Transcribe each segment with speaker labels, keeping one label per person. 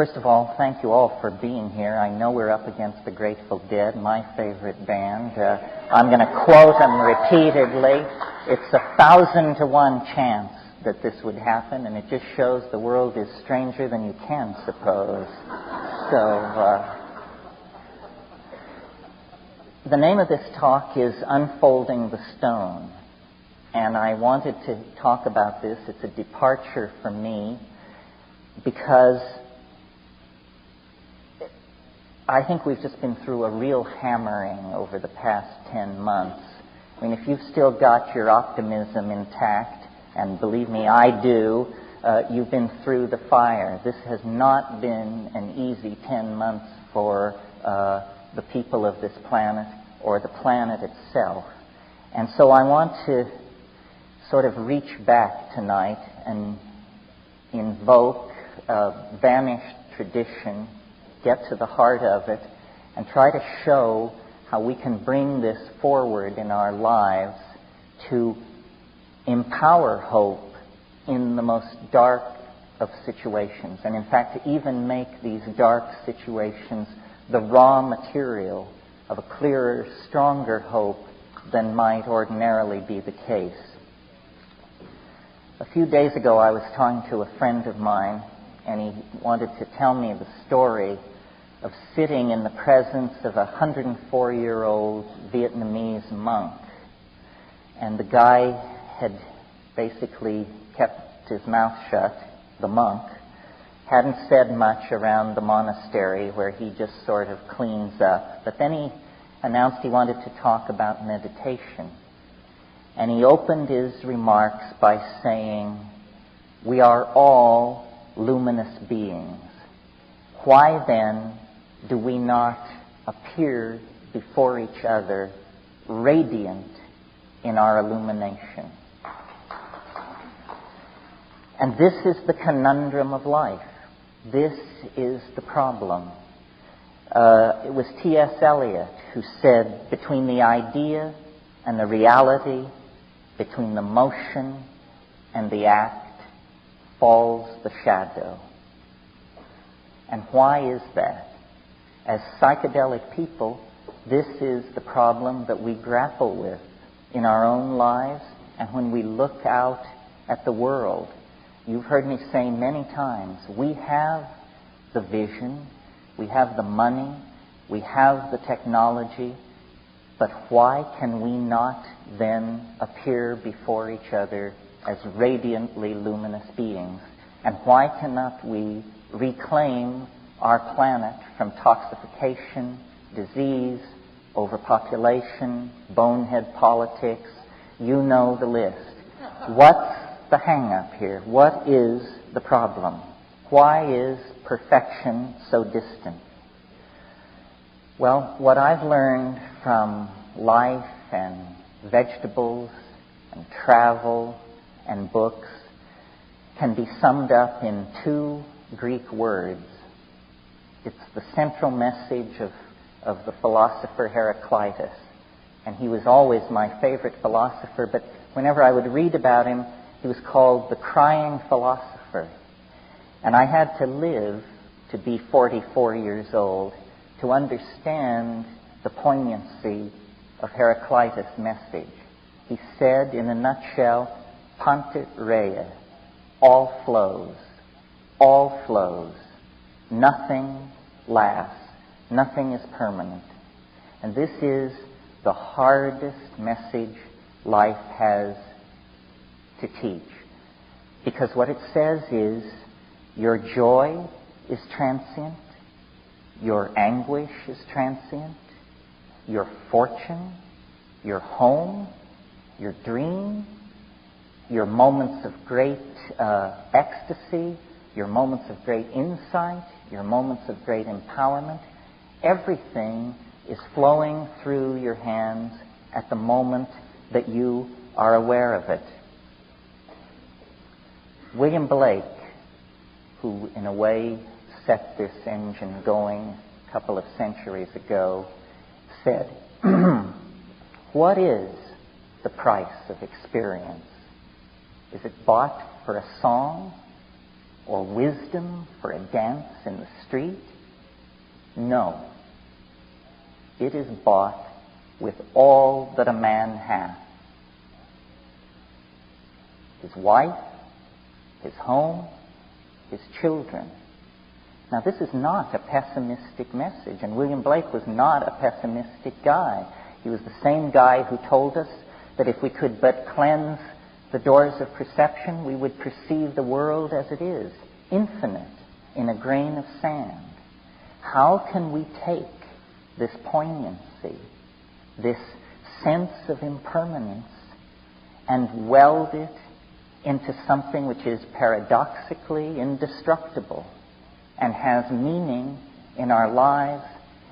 Speaker 1: First of all, thank you all for being here. I know we're up against the Grateful Dead, my favorite band. I'm going to quote them repeatedly. It's 1,000 to 1 chance that this would happen, and it just shows the world is stranger than you can suppose. So, the name of this talk is Unfolding the Stone, and I wanted to talk about this. It's a departure for me because I think we've just been through a real hammering over the past 10 months. I mean, if you've still got your optimism intact, and believe me, I do, you've been through the fire. This has not been an easy 10 months for the people of this planet or the planet itself. And so I want to sort of reach back tonight and invoke a vanished tradition, get to the heart of it, and try to show how we can bring this forward in our lives to empower hope in the most dark of situations, and in fact to even make these dark situations the raw material of a clearer, stronger hope than might ordinarily be the case. A few days ago I was talking to a friend of mine, and he wanted to tell me the story of sitting in the presence of a 104-year-old Vietnamese monk. And the guy had basically kept his mouth shut, the monk, hadn't said much around the monastery where he just sort of cleans up. But then he announced he wanted to talk about meditation. And he opened his remarks by saying, "We are all luminous beings. Why then do we not appear before each other radiant in our illumination?" And this is the conundrum of life. This is the problem. It was T.S. Eliot who said, between the idea and the reality, between the motion and the act, falls the shadow. And why is that? As psychedelic people, this is the problem that we grapple with in our own lives and when we look out at the world. You've heard me say many times, we have the vision, we have the money, we have the technology, but why can we not then appear before each other as radiantly luminous beings? And why cannot we reclaim our planet from toxification, disease, overpopulation, bonehead politics? You know the list. What's the hang-up here? What is the problem? Why is perfection so distant? Well, what I've learned from life and vegetables and travel and books can be summed up in 2 Greek words. It's the central message of the philosopher Heraclitus. And he was always my favorite philosopher, but whenever I would read about him, he was called the crying philosopher. And I had to live to be 44 years old to understand the poignancy of Heraclitus' message. He said, in a nutshell, Pantit rea, all flows, nothing lasts, nothing is permanent. And this is the hardest message life has to teach. Because what it says is, your joy is transient, your anguish is transient, your fortune, your home, your dream, your moments of great ecstasy, your moments of great insight, your moments of great empowerment, everything is flowing through your hands at the moment that you are aware of it. William Blake, who in a way set this engine going a couple of centuries ago, said, "What is the price of experience? Is it bought for a song or wisdom for a dance in the street? No. It is bought with all that a man hath. His wife, his home, his children. Now, this is not a pessimistic message, and William Blake was not a pessimistic guy. He was the same guy who told us that if we could but cleanse the doors of perception, we would perceive the world as it is, infinite, in a grain of sand. How can we take this poignancy, this sense of impermanence, and weld it into something which is paradoxically indestructible and has meaning in our lives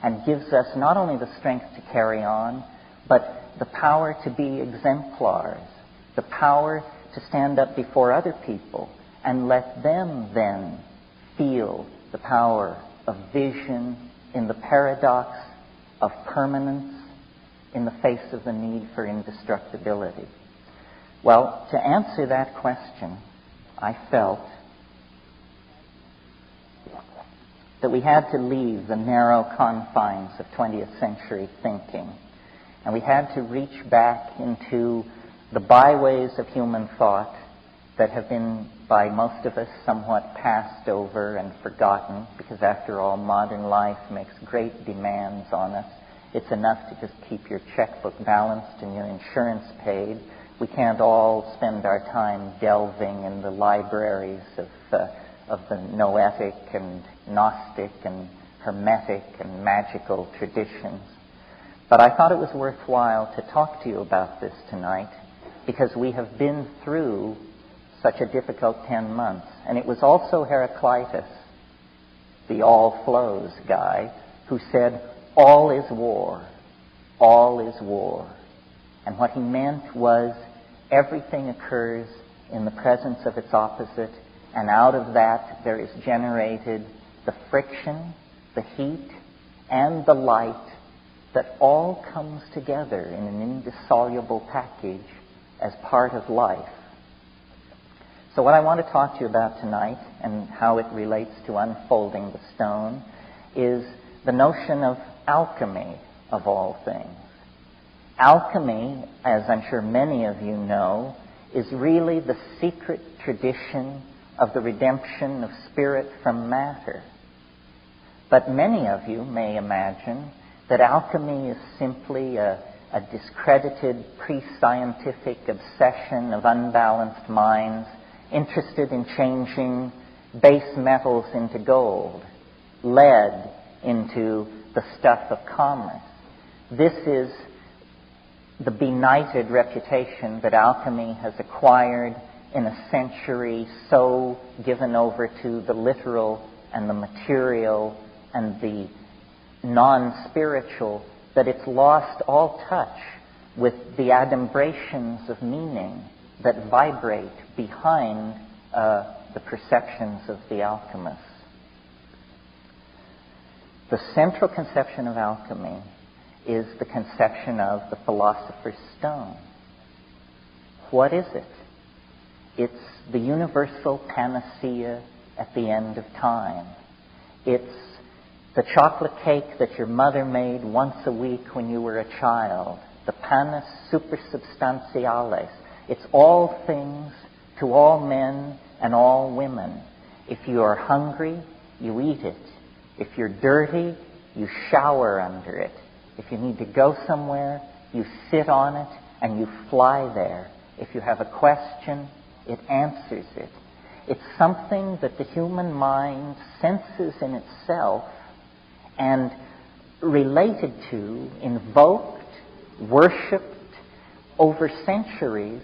Speaker 1: and gives us not only the strength to carry on, but the power to be exemplars, the power to stand up before other people and let them then feel the power of vision in the paradox of permanence in the face of the need for indestructibility. Well, to answer that question, I felt that we had to leave the narrow confines of 20th century thinking, and we had to reach back into the byways of human thought that have been, by most of us, somewhat passed over and forgotten, because after all, modern life makes great demands on us. It's enough to just keep your checkbook balanced and your insurance paid. We can't all spend our time delving in the libraries of the Noetic and Gnostic and Hermetic and magical traditions. But I thought it was worthwhile to talk to you about this tonight because we have been through such a difficult 10 months. And it was also Heraclitus, the all flows guy, who said, all is war, all is war. And what he meant was everything occurs in the presence of its opposite, and out of that there is generated the friction, the heat, and the light that all comes together in an indissoluble package as part of life. So what I want to talk to you about tonight, and how it relates to unfolding the stone, is the notion of alchemy, of all things. Alchemy, as I'm sure many of you know, is really the secret tradition of the redemption of spirit from matter. But many of you may imagine that alchemy is simply a discredited pre-scientific obsession of unbalanced minds interested in changing base metals into gold, lead into the stuff of commerce. This is the benighted reputation that alchemy has acquired in a century so given over to the literal and the material and the non-spiritual that it's lost all touch with the adumbrations of meaning that vibrate behind the perceptions of the alchemists. The central conception of alchemy is the conception of the philosopher's stone. What is it? It's the universal panacea at the end of time. It's the chocolate cake that your mother made once a week when you were a child. The panis supersubstantialis. It's all things to all men and all women. If you are hungry, you eat it. If you're dirty, you shower under it. If you need to go somewhere, you sit on it and you fly there. If you have a question, it answers it. It's something that the human mind senses in itself and related to, invoked, worshipped over centuries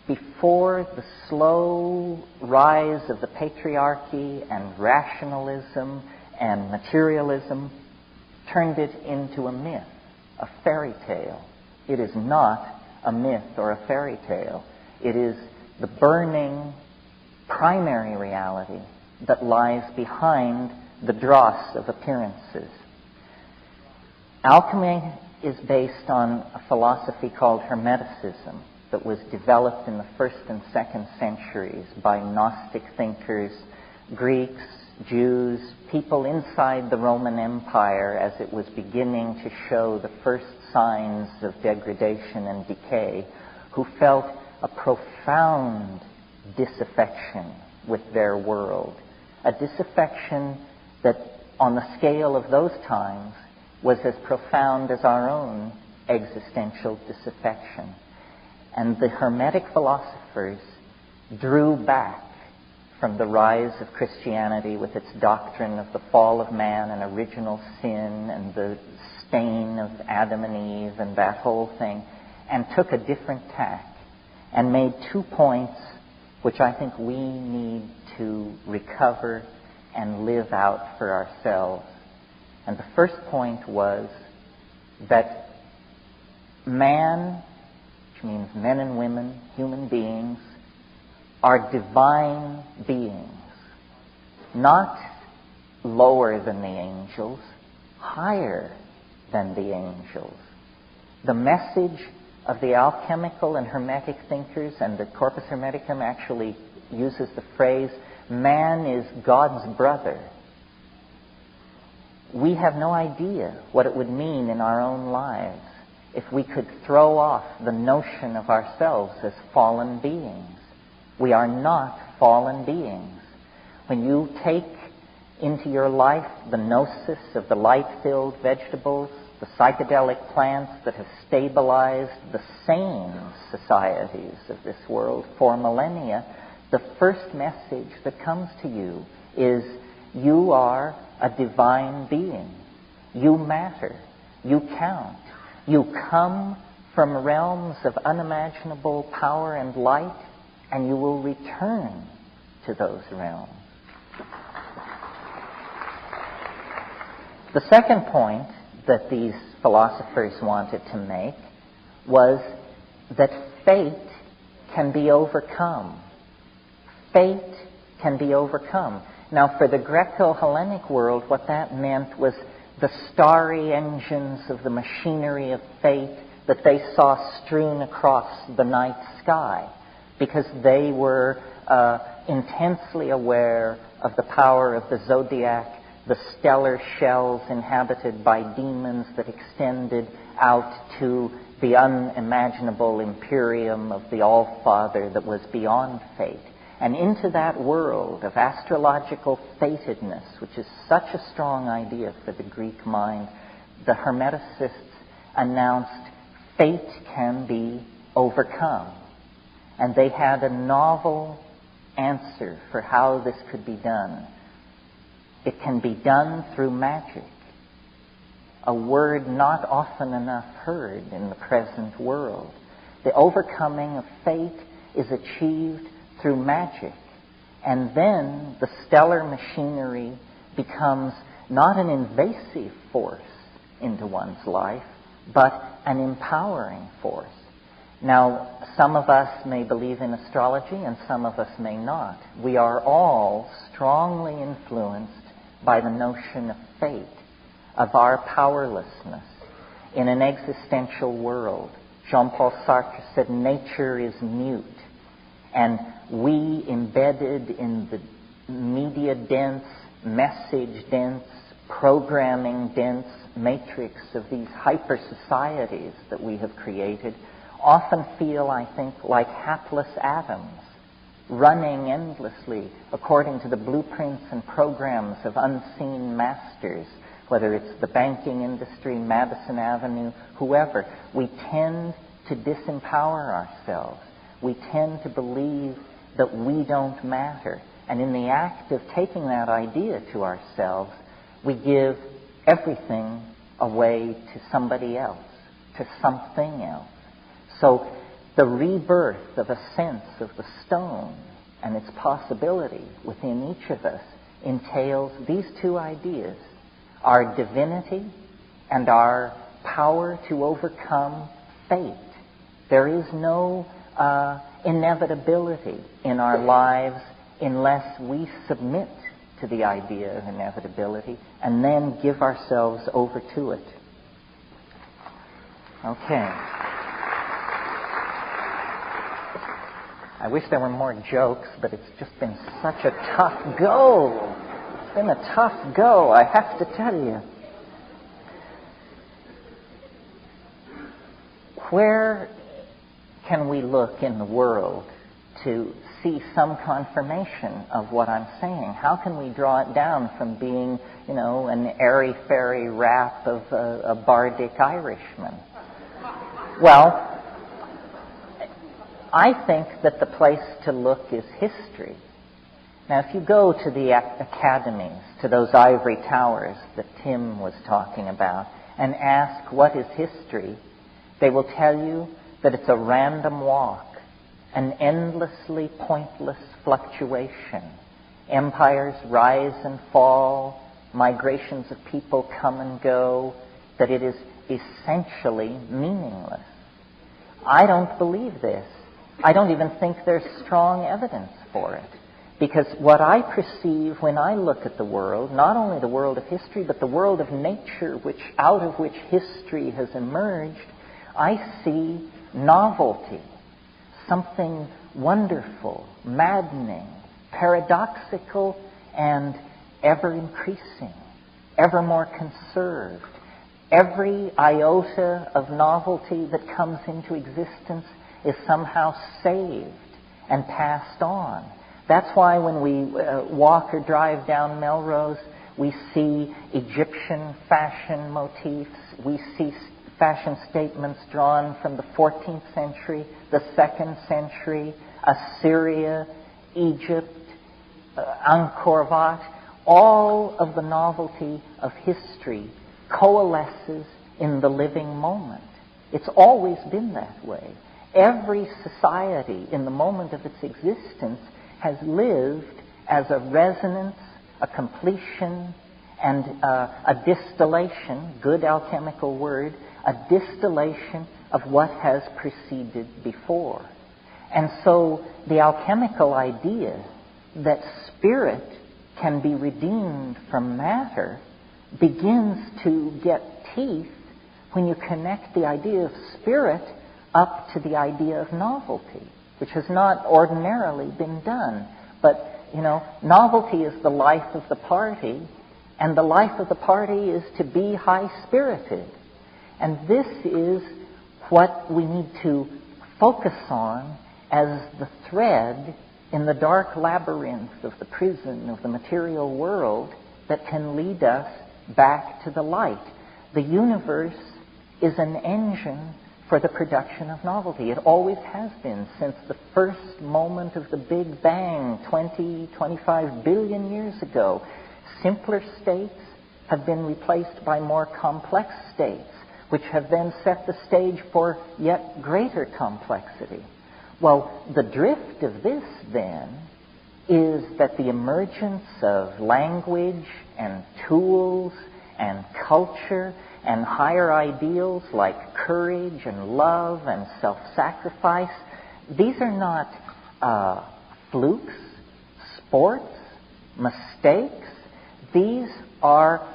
Speaker 1: before the slow rise of the patriarchy and rationalism and materialism turned it into a myth, a fairy tale. It is not a myth or a fairy tale. It is the burning primary reality that lies behind the dross of appearances. Alchemy is based on a philosophy called Hermeticism that was developed in the 1st and 2nd centuries by Gnostic thinkers Greeks, Jews, people inside the Roman Empire as it was beginning to show the first signs of degradation and decay, who felt a profound disaffection with their world, a disaffection that on the scale of those times was as profound as our own existential disaffection. And the Hermetic philosophers drew back from the rise of Christianity with its doctrine of the fall of man and original sin and the stain of Adam and Eve and that whole thing, and took a different tack and made 2 points which I think we need to recover and live out for ourselves. And the first point was that man, which means men and women, human beings, are divine beings, not lower than the angels, higher than the angels. The message of the alchemical and Hermetic thinkers, and the Corpus Hermeticum actually uses the phrase, man is God's brother. We have no idea what it would mean in our own lives if we could throw off the notion of ourselves as fallen beings. We are not fallen beings. When you take into your life the gnosis of the light-filled vegetables, the psychedelic plants that have stabilized the sane societies of this world for millennia, the first message that comes to you is you are a divine being. You matter. You count. You come from realms of unimaginable power and light, and you will return to those realms. The second point that these philosophers wanted to make was that fate can be overcome. Fate can be overcome. Now, for the Greco-Hellenic world, what that meant was the starry engines of the machinery of fate that they saw strewn across the night sky, because they were intensely aware of the power of the zodiac, the stellar shells inhabited by demons that extended out to the unimaginable imperium of the All-Father that was beyond fate. And into that world of astrological fatedness, which is such a strong idea for the Greek mind, the Hermeticists announced fate can be overcome. And they had a novel answer for how this could be done. It can be done through magic, a word not often enough heard in the present world. The overcoming of fate is achieved through magic. And then the stellar machinery becomes not an invasive force into one's life, but an empowering force. Now, some of us may believe in astrology and some of us may not. We are all strongly influenced by the notion of fate, of our powerlessness in an existential world. Jean-Paul Sartre said nature is mute. And we, embedded in the media-dense, message-dense, programming-dense matrix of these hyper-societies that we have created, often feel, I think, like hapless atoms, running endlessly according to the blueprints and programs of unseen masters, whether it's the banking industry, Madison Avenue, whoever. We tend to disempower ourselves. We tend to believe that we don't matter. And in the act of taking that idea to ourselves, we give everything away to somebody else, to something else. So the rebirth of a sense of the stone and its possibility within each of us entails these two ideas, our divinity and our power to overcome fate. There is no inevitability in our lives unless we submit to the idea of inevitability and then give ourselves over to it. Okay. I wish there were more jokes, but it's just been such a tough go. It's been a tough go, I have to tell you. Where can we look in the world to see some confirmation of what I'm saying? How can we draw it down from being, an airy-fairy rap of a bardic Irishman? Well, I think that the place to look is history. Now, if you go to the academies, to those ivory towers that Tim was talking about, and ask what is history, they will tell you that it's a random walk, an endlessly pointless fluctuation. Empires rise and fall, migrations of people come and go, that it is essentially meaningless. I don't believe this. I don't even think there's strong evidence for it. Because what I perceive when I look at the world, not only the world of history, but the world of nature, out of which history has emerged, I see novelty, something wonderful, maddening, paradoxical, and ever increasing, ever more conserved. Every iota of novelty that comes into existence is somehow saved and passed on. That's why when we walk or drive down Melrose, we see Egyptian fashion motifs, we see fashion statements drawn from the 14th century, the 2nd century, Assyria, Egypt, Angkor Wat. All of the novelty of history coalesces in the living moment. It's always been that way. Every society in the moment of its existence has lived as a resonance, a completion, and a distillation, good alchemical word, a distillation of what has preceded before. And so the alchemical idea that spirit can be redeemed from matter begins to get teeth when you connect the idea of spirit up to the idea of novelty, which has not ordinarily been done. But, novelty is the life of the party, and the life of the party is to be high-spirited. And this is what we need to focus on as the thread in the dark labyrinth of the prison of the material world that can lead us back to the light. The universe is an engine for the production of novelty. It always has been since the first moment of the Big Bang 25 billion years ago. Simpler states have been replaced by more complex states, which have then set the stage for yet greater complexity. Well, the drift of this, then, is that the emergence of language and tools and culture and higher ideals like courage and love and self-sacrifice, these are not flukes, sports, mistakes. These are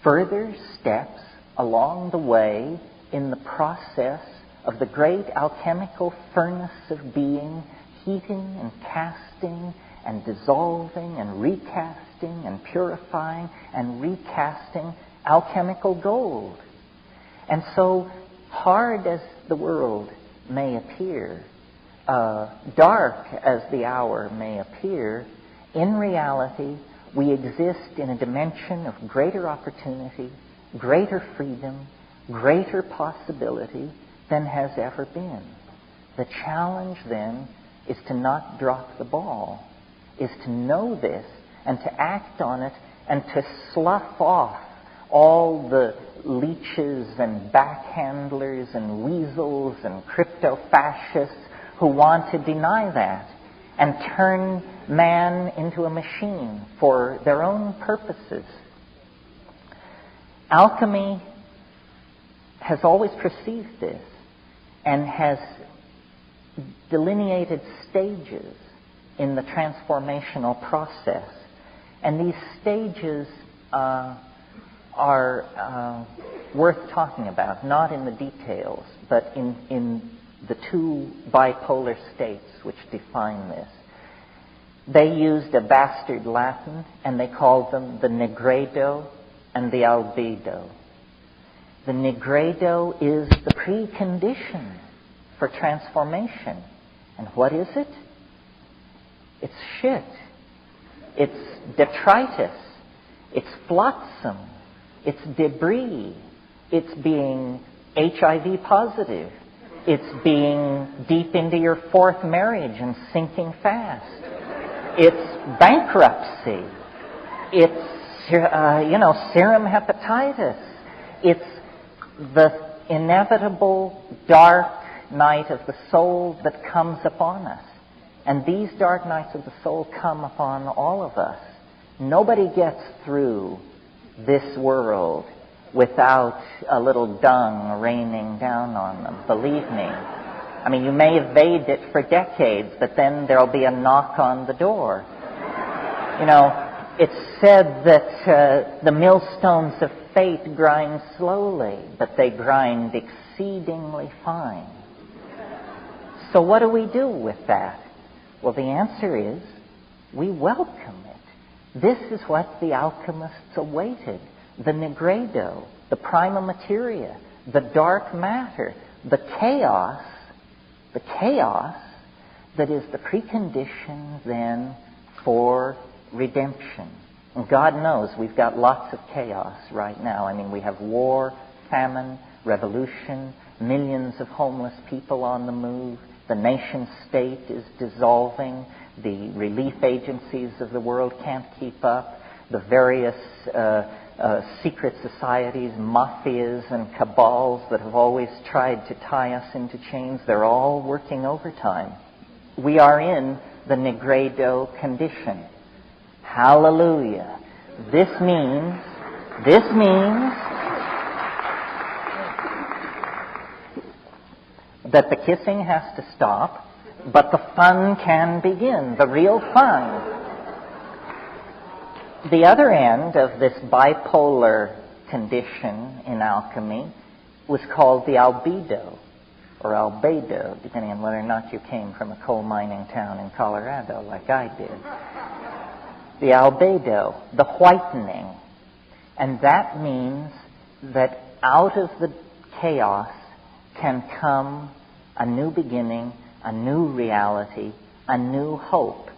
Speaker 1: further steps along the way in the process of the great alchemical furnace of being, heating and casting and dissolving and recasting and purifying and recasting alchemical gold. And so, hard as the world may appear, dark as the hour may appear, in reality, we exist in a dimension of greater opportunity, greater freedom, greater possibility than has ever been. The challenge, then, is to not drop the ball, is to know this and to act on it and to slough off all the leeches and backhandlers and weasels and crypto-fascists who want to deny that and turn man into a machine for their own purposes. Alchemy has always perceived this and has delineated stages in the transformational process. And these stages are worth talking about, not in the details, but in the two bipolar states which define this. They used a bastard Latin, and they called them the nigredo and the albedo. The nigredo is the precondition for transformation. And what is it? It's shit. It's detritus. It's flotsam. It's debris. It's being HIV positive. It's being deep into your fourth marriage and sinking fast. It's bankruptcy. It's, serum hepatitis. It's the inevitable dark night of the soul that comes upon us. And these dark nights of the soul come upon all of us. Nobody gets through this world without a little dung raining down on them, believe me. I mean, you may evade it for decades, but then there'll be a knock on the door. It's said that the millstones of fate grind slowly, but they grind exceedingly fine. So what do we do with that? Well, the answer is we welcome it. This is what the alchemists awaited. The nigredo, the prima materia, the dark matter, the chaos that is the precondition then for redemption. And God knows we've got lots of chaos right now. I mean, we have war, famine, revolution, millions of homeless people on the move. The nation state is dissolving. The relief agencies of the world can't keep up. The various secret societies, mafias, and cabals that have always tried to tie us into chains, they're all working overtime. We are in the nigredo condition. Hallelujah. This means that the kissing has to stop, but the fun can begin, the real fun. The other end of this bipolar condition in alchemy was called the albedo, or albedo, depending on whether or not you came from a coal mining town in Colorado like I did. The albedo, the whitening. And that means that out of the chaos can come a new beginning, a new reality, a new hope.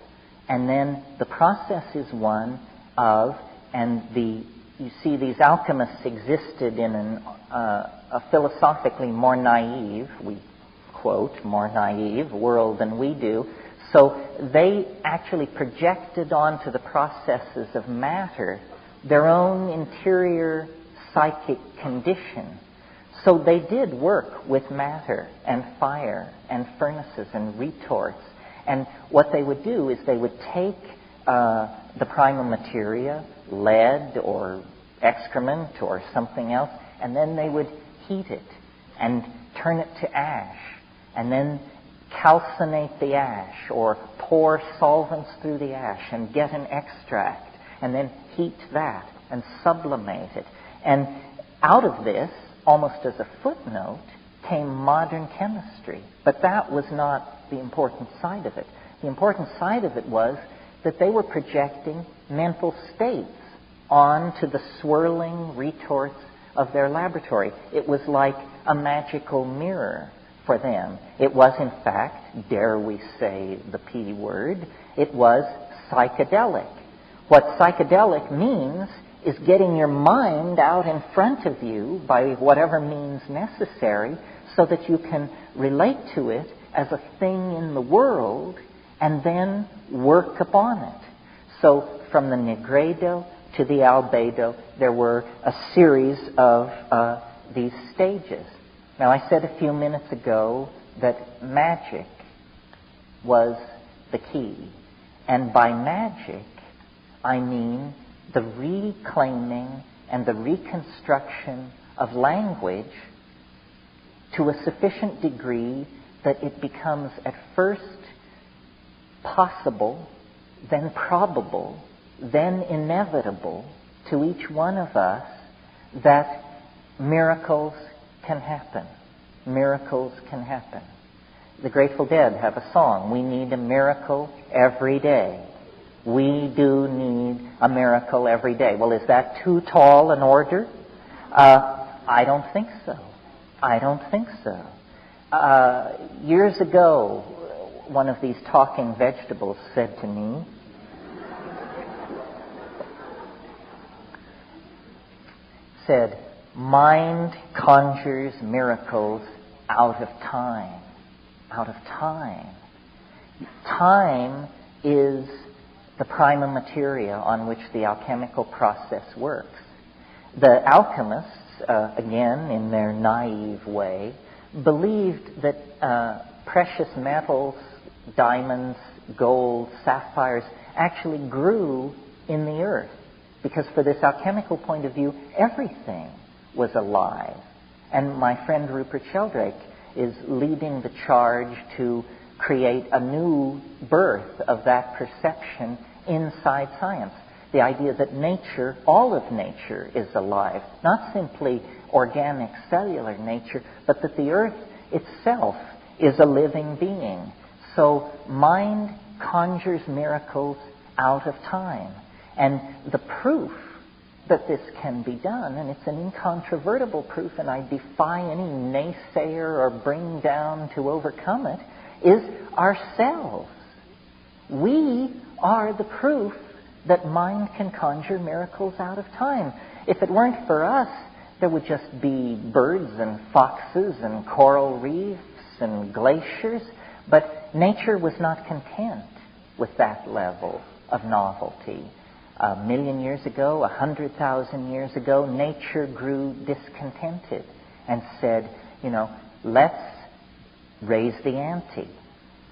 Speaker 1: And then the process is one of, you see these alchemists existed in a philosophically more naive, we quote, more naive world than we do. So they actually projected onto the processes of matter their own interior psychic condition. So they did work with matter and fire and furnaces and retorts. And what they would do is they would take the primal materia, lead or excrement or something else, and then they would heat it and turn it to ash, and then calcinate the ash or pour solvents through the ash and get an extract, and then heat that and sublimate it. And out of this, almost as a footnote, came modern chemistry. But that was not the important side of it. The important side of it was that they were projecting mental states onto the swirling retorts of their laboratory. It was like a magical mirror for them. It was, in fact, dare we say the P word, it was psychedelic. What psychedelic means is getting your mind out in front of you by whatever means necessary so that you can relate to it as a thing in the world and then work upon it. So from the nigredo to the albedo, there were a series of these stages. Now, I said a few minutes ago that magic was the key. And by magic, I mean the reclaiming and the reconstruction of language to a sufficient degree that it becomes at first possible, then probable, then inevitable to each one of us that miracles can happen. Miracles can happen. The Grateful Dead have a song, "We need a miracle every day." We do need a miracle every day. Well, is that too tall an order? I don't think so. I don't think so. Years ago, one of these talking vegetables said to me, "Mind conjures miracles out of time." Out of time. Time is the prima materia on which the alchemical process works. The alchemists, again in their naive way, believed that precious metals, diamonds, gold, sapphires, actually grew in the earth. Because for this alchemical point of view, everything was alive. And my friend Rupert Sheldrake is leading the charge to create a new birth of that perception inside science. The idea that nature, all of nature, is alive. Not simply organic cellular nature, but that the earth itself is a living being. So mind conjures miracles out of time. And the proof that this can be done, and it's an incontrovertible proof, and I defy any naysayer or bring down to overcome it, is ourselves. We are the proof that mind can conjure miracles out of time. If it weren't for us, there would just be birds and foxes and coral reefs and glaciers, but nature was not content with that level of novelty. 1,000,000 years ago, 100,000 years ago, nature grew discontented and said, let's raise the ante.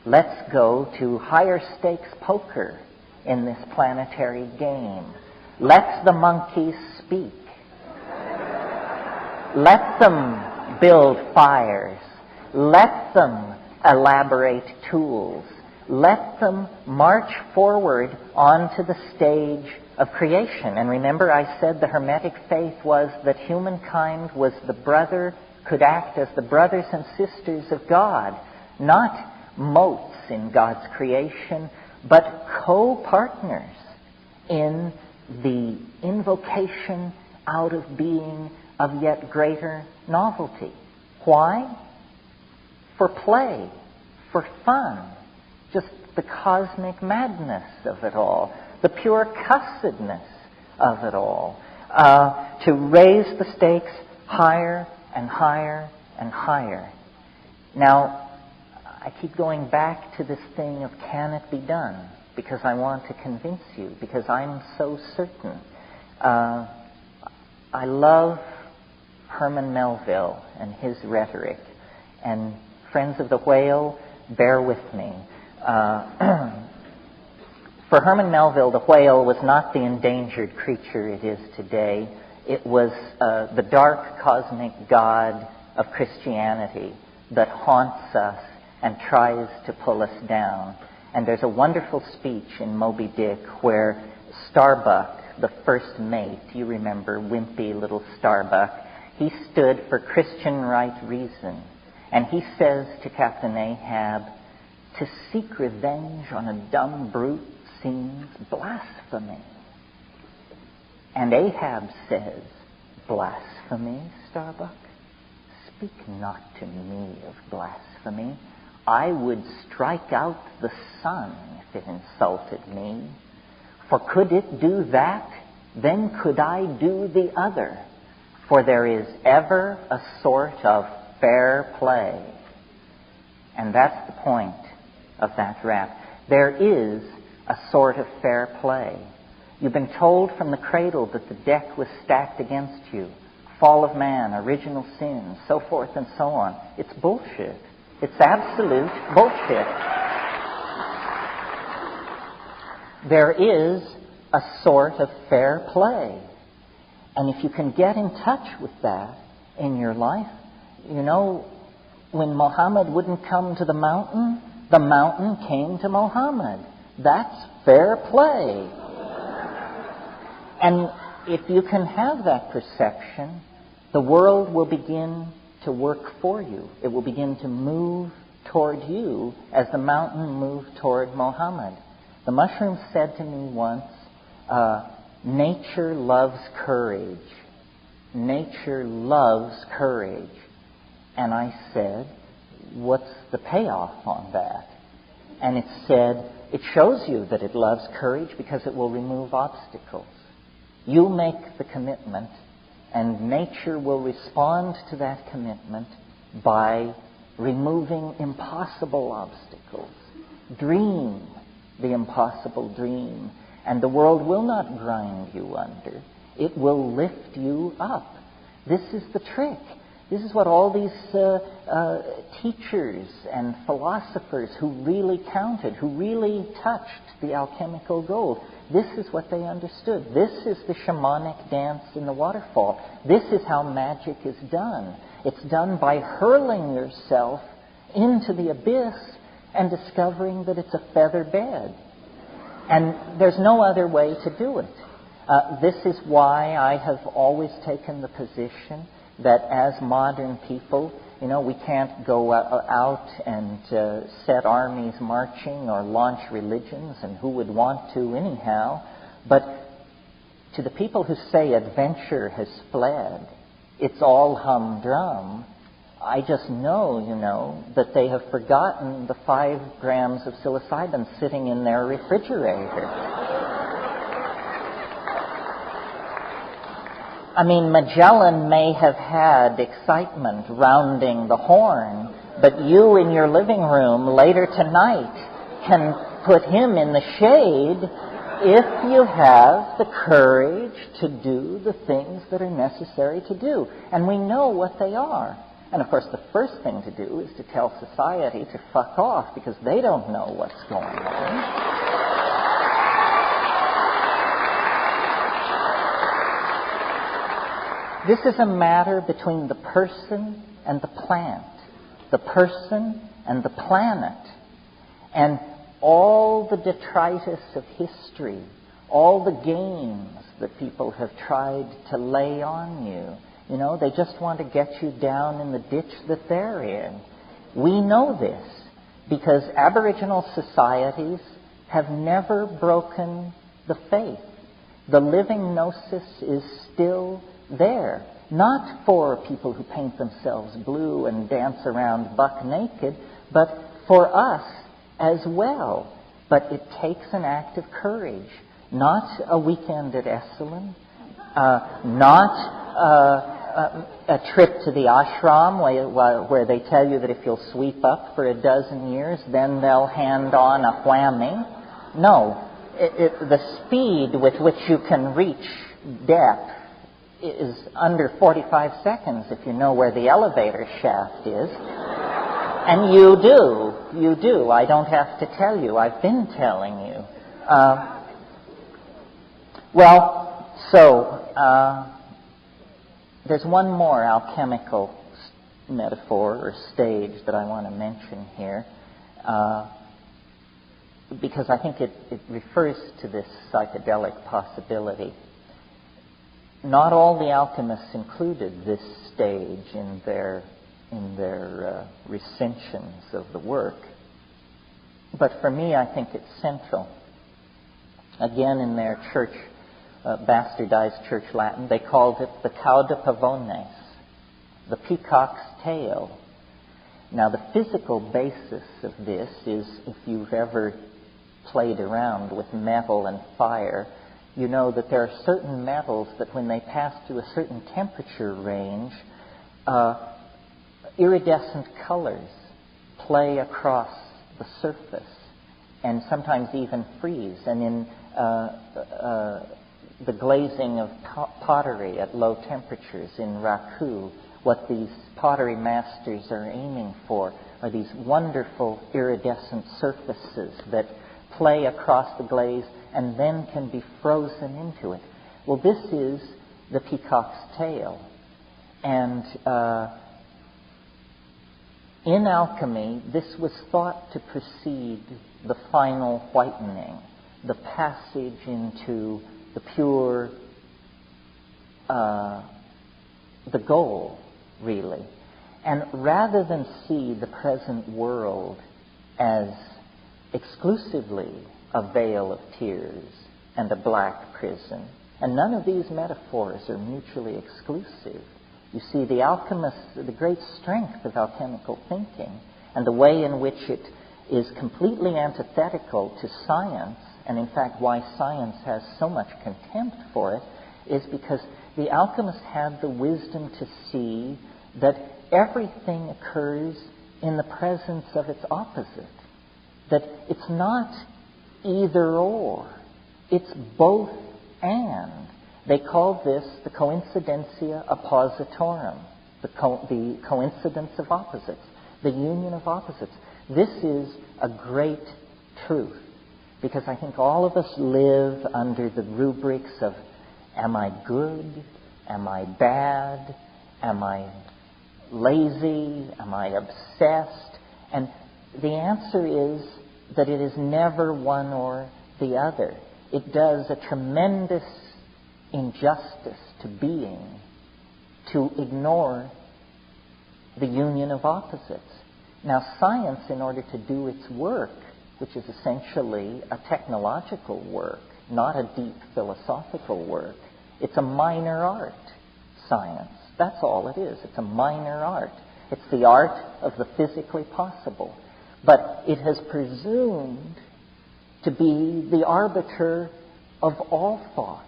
Speaker 1: Let's go to higher stakes poker in this planetary game. Let the monkeys speak. Let them build fires. Let them elaborate tools. Let them march forward onto the stage of creation. And remember, I said the Hermetic faith was that humankind could act as the brothers and sisters of God, not motes in God's creation, but co-partners in the invocation out of being of yet greater novelty. Why? For play, for fun, just the cosmic madness of it all, the pure cussedness of it all, to raise the stakes higher and higher and higher. Now, I keep going back to this thing of can it be done, because I want to convince you, because I'm so certain. I love Herman Melville and his rhetoric, and friends of the whale, bear with me. For Herman Melville, the whale was not the endangered creature it is today. It was the dark cosmic god of Christianity that haunts us and tries to pull us down. And there's a wonderful speech in Moby Dick where Starbuck, the first mate, you remember, wimpy little Starbuck, he stood for Christian right reason. And he says to Captain Ahab, "To seek revenge on a dumb brute seems blasphemy." And Ahab says, "Blasphemy, Starbuck? Speak not to me of blasphemy. I would strike out the sun if it insulted me. For could it do that, then could I do the other. For there is ever a sort of fair play." And that's the point of that rap. There is a sort of fair play. You've been told from the cradle that the deck was stacked against you. Fall of man, original sin, so forth and so on. It's bullshit. It's absolute bullshit. There is a sort of fair play. And if you can get in touch with that in your life, when Muhammad wouldn't come to the mountain came to Muhammad. That's fair play. And if you can have that perception, the world will begin to work for you. It will begin to move toward you as the mountain moved toward Mohammed. The mushroom said to me once, nature loves courage. Nature loves courage. And I said, what's the payoff on that? And it said, it shows you that it loves courage because it will remove obstacles. You make the commitment, and nature will respond to that commitment by removing impossible obstacles. Dream the impossible dream, and the world will not grind you under. It will lift you up. This is the trick. This is what all these teachers and philosophers who really counted, who really touched the alchemical gold, this is what they understood. This is the shamanic dance in the waterfall. This is how magic is done. It's done by hurling yourself into the abyss and discovering that it's a feather bed. And there's no other way to do it. This is why I have always taken the position that as modern people, we can't go out and set armies marching or launch religions, and who would want to anyhow. But to the people who say adventure has fled, it's all humdrum, I just know, that they have forgotten the 5 grams of psilocybin sitting in their refrigerator. I mean, Magellan may have had excitement rounding the Horn, but you in your living room later tonight can put him in the shade if you have the courage to do the things that are necessary to do. And we know what they are. And of course, the first thing to do is to tell society to fuck off, because they don't know what's going on. This is a matter between the person and the plant, the person and the planet. And all the detritus of history, all the games that people have tried to lay on you, they just want to get you down in the ditch that they're in. We know this because Aboriginal societies have never broken the faith. The living gnosis is still there, not for people who paint themselves blue and dance around buck naked, but for us as well. But it takes an act of courage, not a weekend at Esalen, not a trip to the ashram where they tell you that if you'll sweep up for a dozen years, then they'll hand on a whammy. No, the speed with which you can reach depth is under 45 seconds if you know where the elevator shaft is. And you do. I don't have to tell you. I've been telling you. There's one more alchemical metaphor or stage that I want to mention here, because I think it refers to this psychedelic possibility. Not all the alchemists included this stage in their recensions of the work, but for me, I think it's central. Again, in their church, bastardized church Latin, they called it the cauda pavones, the peacock's tail. Now, the physical basis of this is, if you've ever played around with metal and fire, you know that there are certain metals that when they pass through a certain temperature range, iridescent colors play across the surface and sometimes even freeze. And in the glazing of pottery at low temperatures in Raku, what these pottery masters are aiming for are these wonderful iridescent surfaces that play across the glaze and then can be frozen into it. Well, this is the peacock's tail. And in alchemy, this was thought to precede the final whitening, the passage into the pure, the goal, really. And rather than see the present world as exclusively a vale of tears and a black prison, and none of these metaphors are mutually exclusive. You see, the great strength of alchemical thinking and the way in which it is completely antithetical to science, and in fact why science has so much contempt for it, is because the alchemists had the wisdom to see that everything occurs in the presence of its opposite. That it's not either or, it's both and. They call this the coincidentia oppositorum, the coincidence of opposites, the union of opposites. This is a great truth, because I think all of us live under the rubrics of, am I good? Am I bad? Am I lazy? Am I obsessed? And the answer is that it is never one or the other. It does a tremendous injustice to being to ignore the union of opposites. Now, science, in order to do its work, which is essentially a technological work, not a deep philosophical work, it's a minor art, science. That's all it is. It's a minor art. It's the art of the physically possible. But it has presumed to be the arbiter of all thought,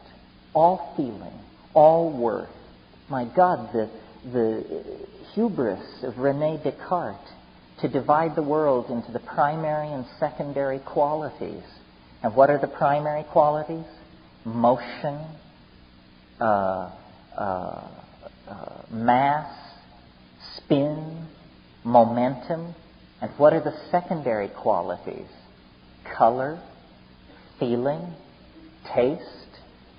Speaker 1: all feeling, all worth. My God, the hubris of René Descartes to divide the world into the primary and secondary qualities. And what are the primary qualities? Motion, mass, spin, momentum. And what are the secondary qualities? Color, feeling, taste,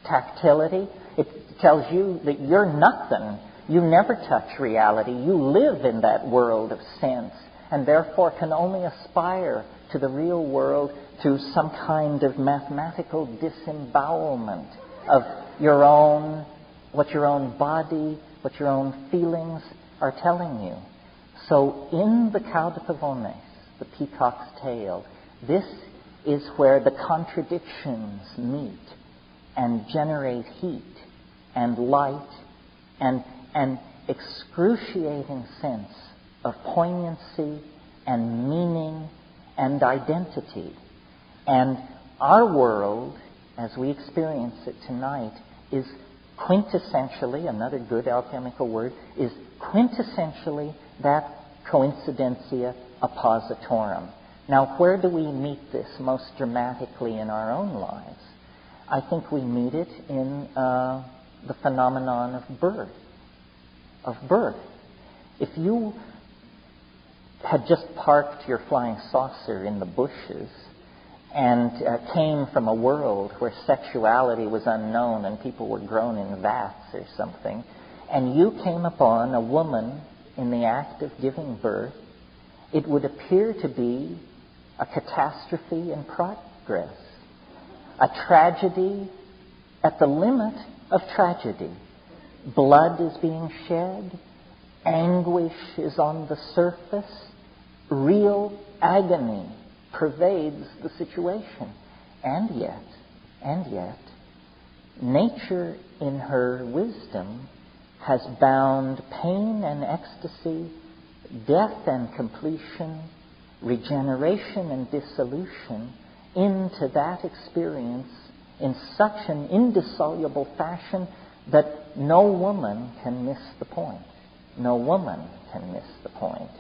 Speaker 1: tactility. It tells you that you're nothing. You never touch reality. You live in that world of sense, and therefore can only aspire to the real world through some kind of mathematical disembowelment of what your own body, what your own feelings are telling you. So in the Cau de Pavones, the Peacock's Tail, this is where the contradictions meet and generate heat and light and an excruciating sense of poignancy and meaning and identity. And our world, as we experience it tonight, is quintessentially, another good alchemical word, is quintessentially that coincidentia oppositorum. Now, where do we meet this most dramatically in our own lives? I think we meet it in the phenomenon of birth. If you had just parked your flying saucer in the bushes and came from a world where sexuality was unknown and people were grown in vats or something, and you came upon a woman in the act of giving birth, it would appear to be a catastrophe in progress, a tragedy at the limit of tragedy. Blood is being shed, anguish is on the surface, real agony pervades the situation. And yet, nature in her wisdom has bound pain and ecstasy, death and completion, regeneration and dissolution into that experience in such an indissoluble fashion that no woman can miss the point. No woman can miss the point.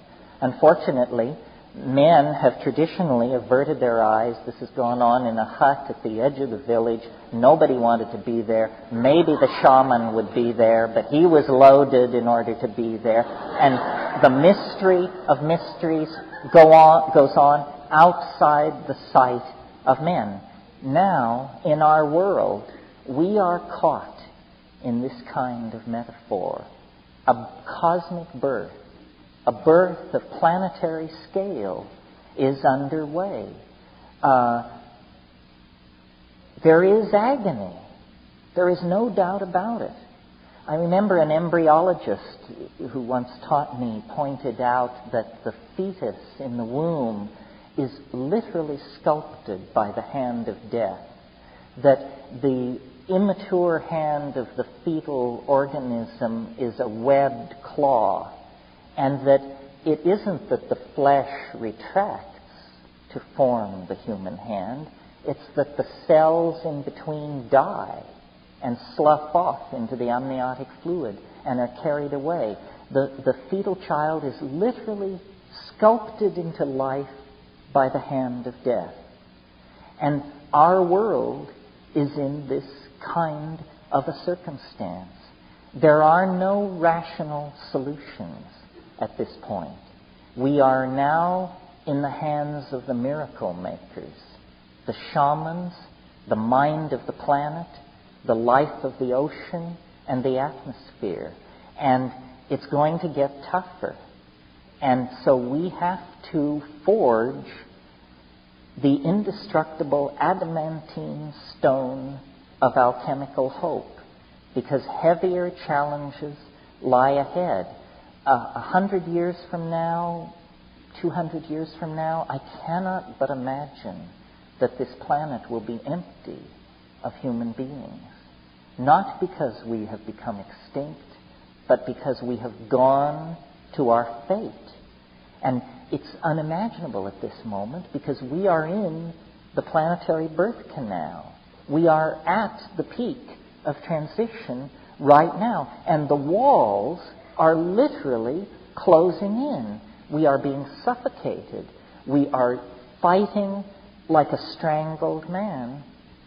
Speaker 1: Unfortunately, men have traditionally averted their eyes. This has gone on in a hut at the edge of the village. Nobody wanted to be there. Maybe the shaman would be there, but he was loaded in order to be there. And the mystery of mysteries goes on outside the sight of men. Now, in our world, we are caught in this kind of metaphor. A cosmic birth, a birth of planetary scale is underway. There is agony. There is no doubt about it. I remember an embryologist who once taught me pointed out that the fetus in the womb is literally sculpted by the hand of death, that the immature hand of the fetal organism is a webbed claw, and that it isn't that the flesh retracts to form the human hand, it's that the cells in between die and slough off into the amniotic fluid and are carried away. The fetal child is literally sculpted into life by the hand of death. And our world is in this kind of a circumstance. There are no rational solutions at this point. We are now in the hands of the miracle makers, the shamans, the mind of the planet, the life of the ocean, and the atmosphere. And it's going to get tougher. And so we have to forge the indestructible adamantine stone of alchemical hope, because heavier challenges lie ahead. 100 years from now, 200 years from now, I cannot but imagine that this planet will be empty of human beings. Not because we have become extinct, but because we have gone to our fate. And it's unimaginable at this moment because we are in the planetary birth canal. We are at the peak of transition right now, and the walls are literally closing in. We are being suffocated. We are fighting like a strangled man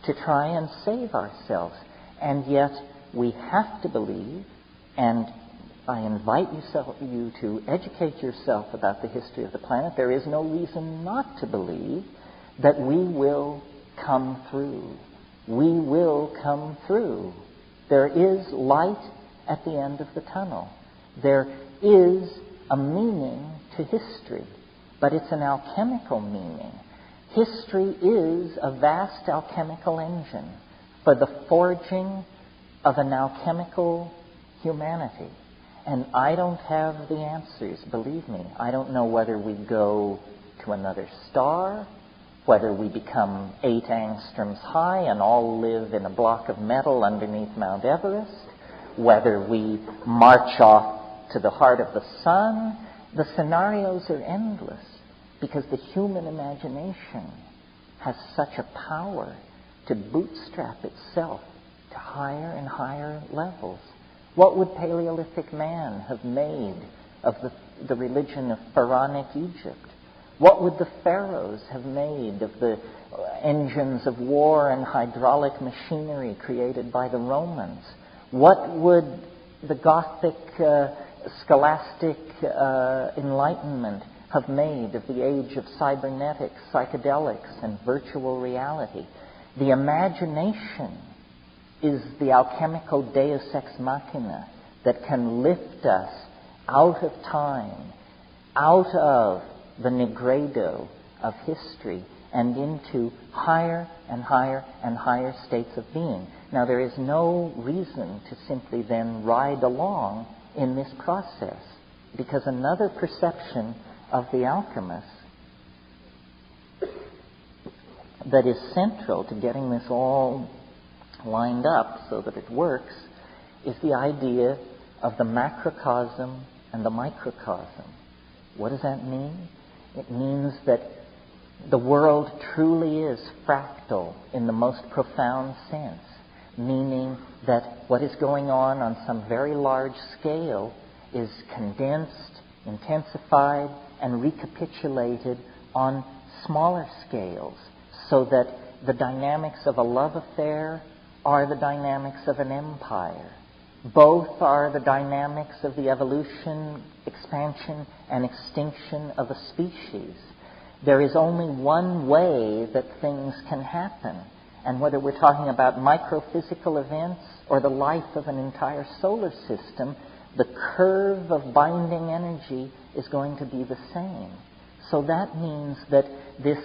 Speaker 1: to try and save ourselves. And yet we have to believe, and I invite you to educate yourself about the history of the planet. There is no reason not to believe that we will come through. We will come through. There is light at the end of the tunnel. There is a meaning to history, but it's an alchemical meaning. History is a vast alchemical engine for the forging of an alchemical humanity. And I don't have the answers, believe me. I don't know whether we go to another star, whether we become 8 angstroms high and all live in a block of metal underneath Mount Everest, whether we march off to the heart of the sun. The scenarios are endless because the human imagination has such a power to bootstrap itself to higher and higher levels. What would Paleolithic man have made of the religion of pharaonic Egypt? What would the pharaohs have made of the engines of war and hydraulic machinery created by the Romans? What would the Gothic scholastic enlightenment have made of the age of cybernetics, psychedelics, and virtual reality? The imagination is the alchemical deus ex machina that can lift us out of time, out of the nigredo of history, and into higher and higher and higher states of being. Now, there is no reason to simply then ride along in this process, because another perception of the alchemist that is central to getting this all lined up so that it works is the idea of the macrocosm and the microcosm. What does that mean? It means that the world truly is fractal in the most profound sense, meaning that what is going on some very large scale is condensed, intensified, and recapitulated on smaller scales, so that the dynamics of a love affair are the dynamics of an empire. Both are the dynamics of the evolution, expansion, and extinction of a species. There is only one way that things can happen. And whether we're talking about microphysical events or the life of an entire solar system, the curve of binding energy is going to be the same. So that means that this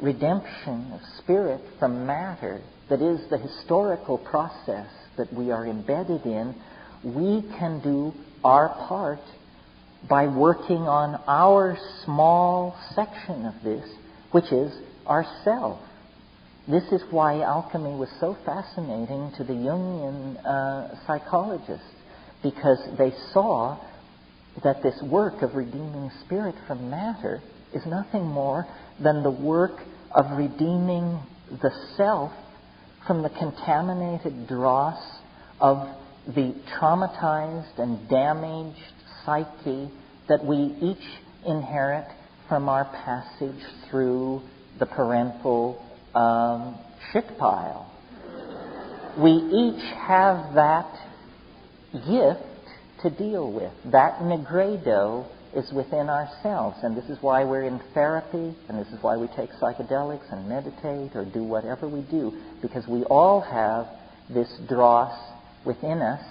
Speaker 1: redemption of spirit from matter, that is the historical process that we are embedded in, we can do our part by working on our small section of this, which is ourself. This is why alchemy was so fascinating to the Jungian psychologists, because they saw that this work of redeeming spirit from matter is nothing more than the work of redeeming the self from the contaminated dross of the traumatized and damaged psyche that we each inherit from our passage through the parental shit pile. We each have that gift to deal with. That negredo is within ourselves, and this is why we're in therapy, and this is why we take psychedelics and meditate or do whatever we do, because we all have this dross within us,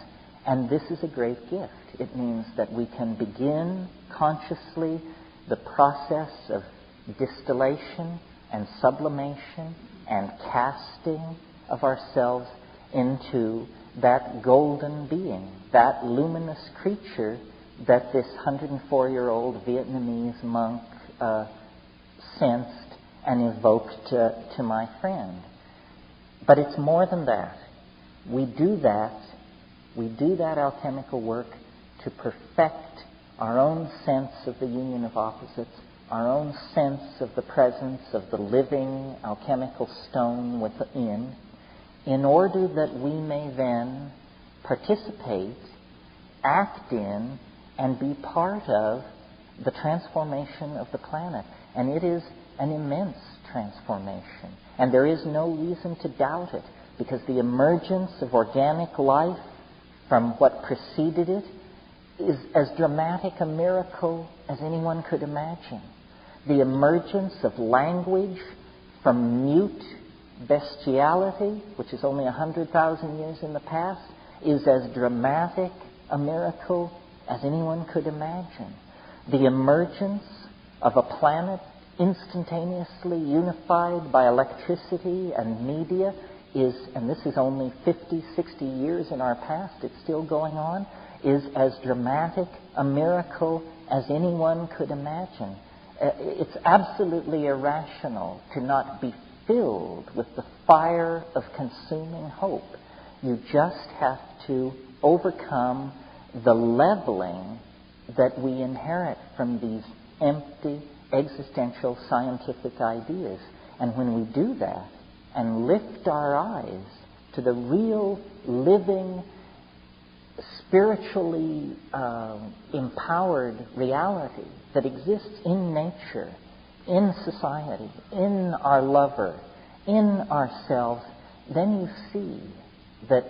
Speaker 1: and this is a great gift. It means that we can begin consciously the process of distillation and sublimation and casting of ourselves into that golden being, that luminous creature that this 104-year-old Vietnamese monk sensed and evoked to my friend. But it's more than that. We do that alchemical work to perfect our own sense of the union of opposites, our own sense of the presence of the living alchemical stone within, in order that we may then participate, act in, and be part of the transformation of the planet. And it is an immense transformation. And there is no reason to doubt it, because the emergence of organic life from what preceded it is as dramatic a miracle as anyone could imagine. The emergence of language from mute bestiality, which is only 100,000 years in the past, is as dramatic a miracle as anyone could imagine. The emergence of a planet instantaneously unified by electricity and media is, and this is only 50, 60 years in our past, it's still going on, is as dramatic a miracle as anyone could imagine. It's absolutely irrational to not be filled with the fire of consuming hope. You just have to overcome the leveling that we inherit from these empty existential scientific ideas. And when we do that and lift our eyes to the real living, spiritually empowered reality that exists in nature, in society, in our lover, in ourselves, then you see that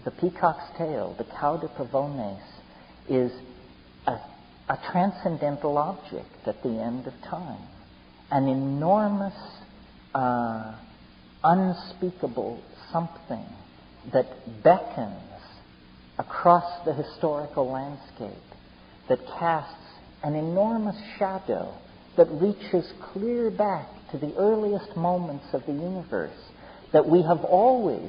Speaker 1: the peacock's tail, the cauda pavones, is a transcendental object at the end of time. An enormous, unspeakable something that beckons across the historical landscape, that casts an enormous shadow that reaches clear back to the earliest moments of the universe, that we have always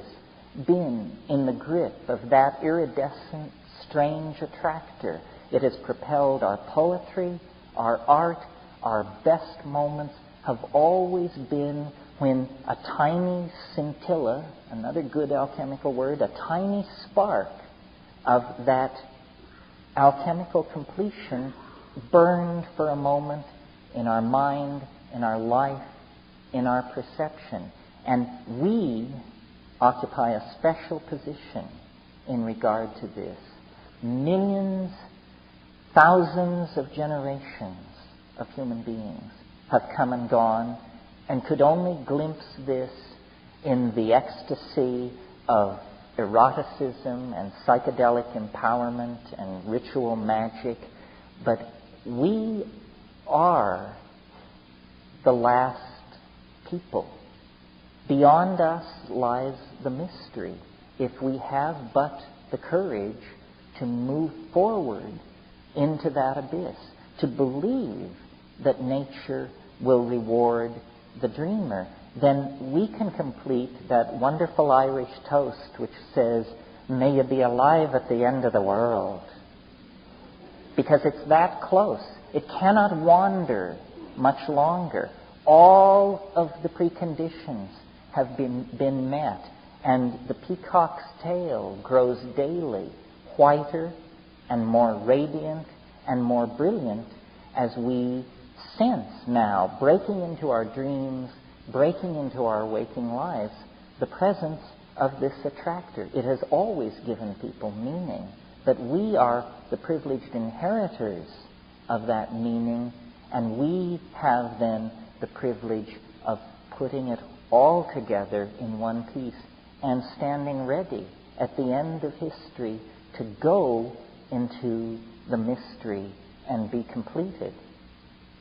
Speaker 1: been in the grip of that iridescent, strange attractor. It has propelled our poetry, our art, our best moments have always been when a tiny scintilla, another good alchemical word, a tiny spark of that alchemical completion burned for a moment in our mind, in our life, in our perception. And we occupy a special position in regard to this. Millions, thousands of generations of human beings have come and gone and could only glimpse this in the ecstasy of eroticism and psychedelic empowerment and ritual magic. But we are the last people. Beyond us lies the mystery. If we have but the courage to move forward into that abyss, to believe that nature will reward the dreamer, then we can complete that wonderful Irish toast which says, May you be alive at the end of the world. Because it's that close. It cannot wander much longer. All of the preconditions have been met, and the peacock's tail grows daily whiter and more radiant and more brilliant as we sense now, breaking into our dreams, breaking into our waking lives, the presence of this attractor. It has always given people meaning, but we are the privileged inheritors of that meaning, and we have then the privilege of putting it all together in one piece and standing ready at the end of history to go into the mystery and be completed.